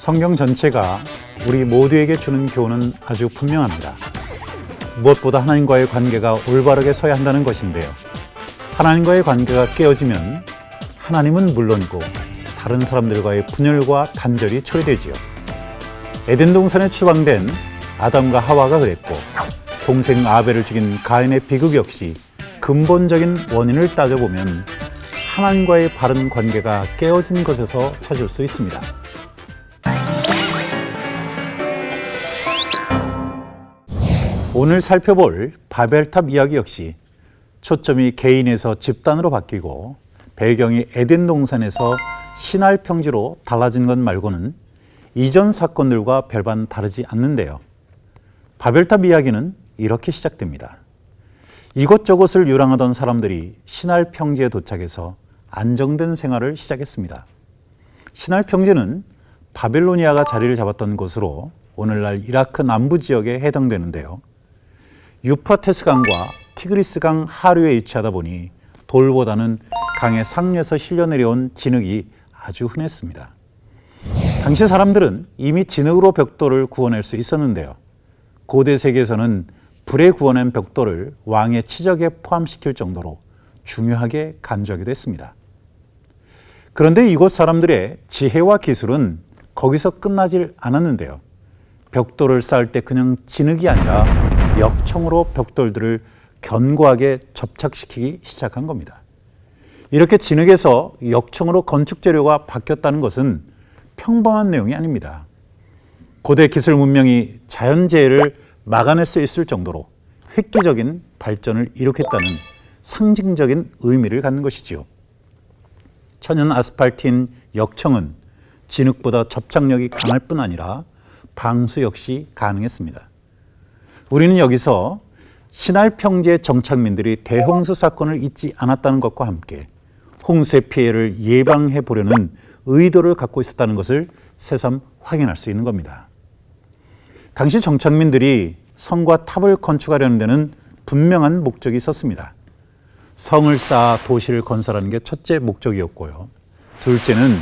성경 전체가 우리 모두에게 주는 교훈은 아주 분명합니다. 무엇보다 하나님과의 관계가 올바르게 서야 한다는 것인데요. 하나님과의 관계가 깨어지면 하나님은 물론이고 다른 사람들과의 분열과 단절이 초래되지요. 에덴 동산에 추방된 아담과 하와가 그랬고, 동생 아벨을 죽인 가인의 비극 역시 근본적인 원인을 따져보면 하나님과의 바른 관계가 깨어진 것에서 찾을 수 있습니다. 오늘 살펴볼 바벨탑 이야기 역시 초점이 개인에서 집단으로 바뀌고 배경이 에덴 동산에서 신할 평지로 달라진 것 말고는 이전 사건들과 별반 다르지 않는데요. 바벨탑 이야기는 이렇게 시작됩니다. 이곳저곳을 유랑하던 사람들이 신할 평지에 도착해서 안정된 생활을 시작했습니다. 신할 평지는 바벨로니아가 자리를 잡았던 곳으로 오늘날 이라크 남부 지역에 해당되는데요. 유프라테스 강과 티그리스 강 하류에 위치하다 보니 돌보다는 강의 상류에서 실려내려온 진흙이 아주 흔했습니다. 당시 사람들은 이미 진흙으로 벽돌을 구워낼 수 있었는데요. 고대 세계에서는 불에 구워낸 벽돌을 왕의 치적에 포함시킬 정도로 중요하게 간주하기도 했습니다. 그런데 이곳 사람들의 지혜와 기술은 거기서 끝나질 않았는데요. 벽돌을 쌓을 때 그냥 진흙이 아니라 역청으로 벽돌들을 견고하게 접착시키기 시작한 겁니다. 이렇게 진흙에서 역청으로 건축 재료가 바뀌었다는 것은 평범한 내용이 아닙니다. 고대 기술 문명이 자연재해를 막아낼 수 있을 정도로 획기적인 발전을 일으켰다는 상징적인 의미를 갖는 것이지요. 천연 아스팔트인 역청은 진흙보다 접착력이 강할 뿐 아니라 방수 역시 가능했습니다. 우리는 여기서 신할 평지의 정착민들이 대홍수 사건을 잊지 않았다는 것과 함께 홍수의 피해를 예방해 보려는 의도를 갖고 있었다는 것을 새삼 확인할 수 있는 겁니다. 당시 정착민들이 성과 탑을 건축하려는 데는 분명한 목적이 있었습니다. 성을 쌓아 도시를 건설하는 게 첫째 목적이었고요. 둘째는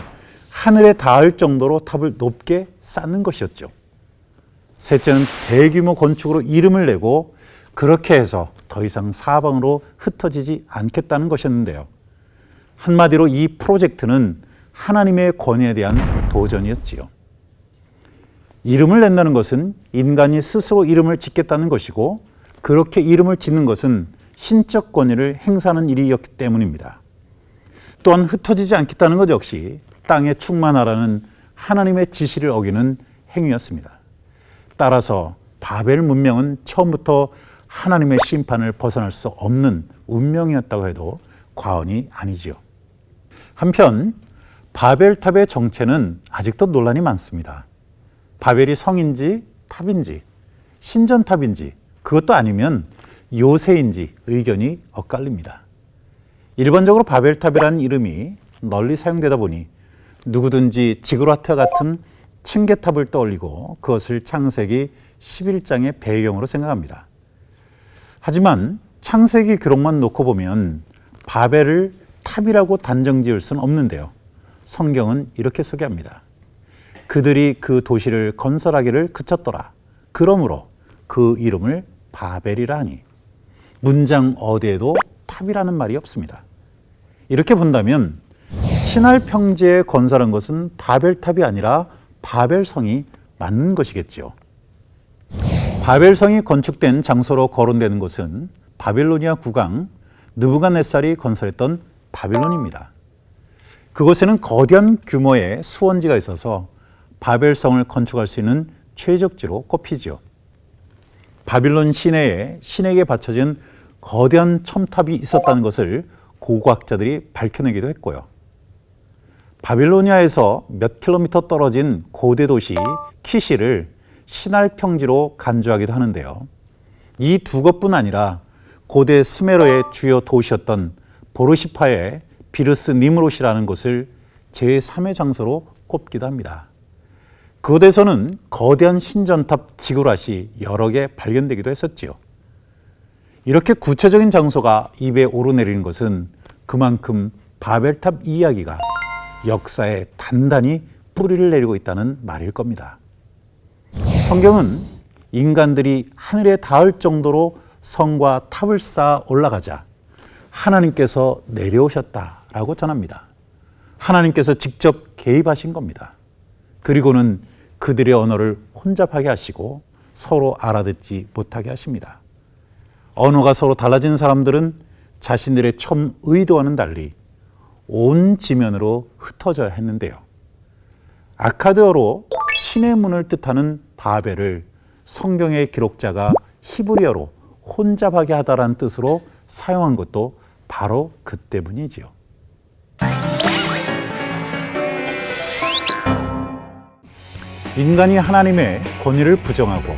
하늘에 닿을 정도로 탑을 높게 쌓는 것이었죠. 셋째는 대규모 건축으로 이름을 내고 그렇게 해서 더 이상 사방으로 흩어지지 않겠다는 것이었는데요. 한마디로 이 프로젝트는 하나님의 권위에 대한 도전이었지요. 이름을 낸다는 것은 인간이 스스로 이름을 짓겠다는 것이고, 그렇게 이름을 짓는 것은 신적 권위를 행사하는 일이었기 때문입니다. 또한 흩어지지 않겠다는 것 역시 땅에 충만하라는 하나님의 지시를 어기는 행위였습니다. 따라서 바벨 문명은 처음부터 하나님의 심판을 벗어날 수 없는 운명이었다고 해도 과언이 아니지요. 한편 바벨탑의 정체는 아직도 논란이 많습니다. 바벨이 성인지 탑인지 신전탑인지 그것도 아니면 요새인지 의견이 엇갈립니다. 일반적으로 바벨탑이라는 이름이 널리 사용되다 보니 누구든지 지그라트 같은 층계탑을 떠올리고 그것을 창세기 11장의 배경으로 생각합니다. 하지만 창세기 기록만 놓고 보면 바벨을 탑이라고 단정 지을 수는 없는데요. 성경은 이렇게 소개합니다. 그들이 그 도시를 건설하기를 그쳤더라. 그러므로 그 이름을 바벨이라 하니. 문장 어디에도 탑이라는 말이 없습니다. 이렇게 본다면 신할 평지에 건설한 것은 바벨탑이 아니라 바벨성이 맞는 것이겠죠. 바벨성이 건축된 장소로 거론되는 곳은 바빌로니아 국왕 느부갓네살이 건설했던 바빌론입니다. 그곳에는 거대한 규모의 수원지가 있어서 바벨성을 건축할 수 있는 최적지로 꼽히죠. 바빌론 시내에 신에게 바쳐진 거대한 첨탑이 있었다는 것을 고고학자들이 밝혀내기도 했고요. 바빌로니아에서 몇 킬로미터 떨어진 고대 도시 키시를 신할 평지로 간주하기도 하는데요. 이 두 곳뿐 아니라 고대 수메르의 주요 도시였던 보르시파의 비르스 니므롯이라는 곳을 제3의 장소로 꼽기도 합니다. 그곳에서는 거대한 신전탑 지구랏이 여러 개 발견되기도 했었지요. 이렇게 구체적인 장소가 입에 오르내리는 것은 그만큼 바벨탑 이야기가 역사에 단단히 뿌리를 내리고 있다는 말일 겁니다. 성경은 인간들이 하늘에 닿을 정도로 성과 탑을 쌓아 올라가자 하나님께서 내려오셨다라고 전합니다. 하나님께서 직접 개입하신 겁니다. 그리고는 그들의 언어를 혼잡하게 하시고 서로 알아듣지 못하게 하십니다. 언어가 서로 달라진 사람들은 자신들의 처음 의도와는 달리 온 지면으로 흩어져야 했는데요. 아카드어로 신의 문을 뜻하는 바벨을 성경의 기록자가 히브리어로 혼잡하게 하다라는 뜻으로 사용한 것도 바로 그 때문이지요. 인간이 하나님의 권위를 부정하고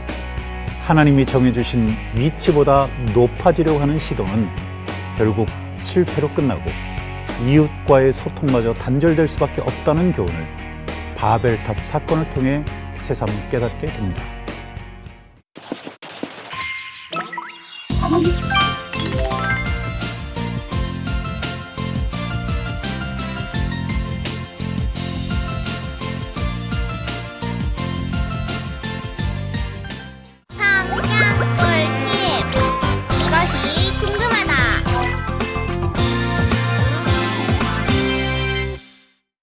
하나님이 정해주신 위치보다 높아지려고 하는 시도는 결국 실패로 끝나고 이웃과의 소통마저 단절될 수밖에 없다는 교훈을 바벨탑 사건을 통해 새삼 깨닫게 됩니다.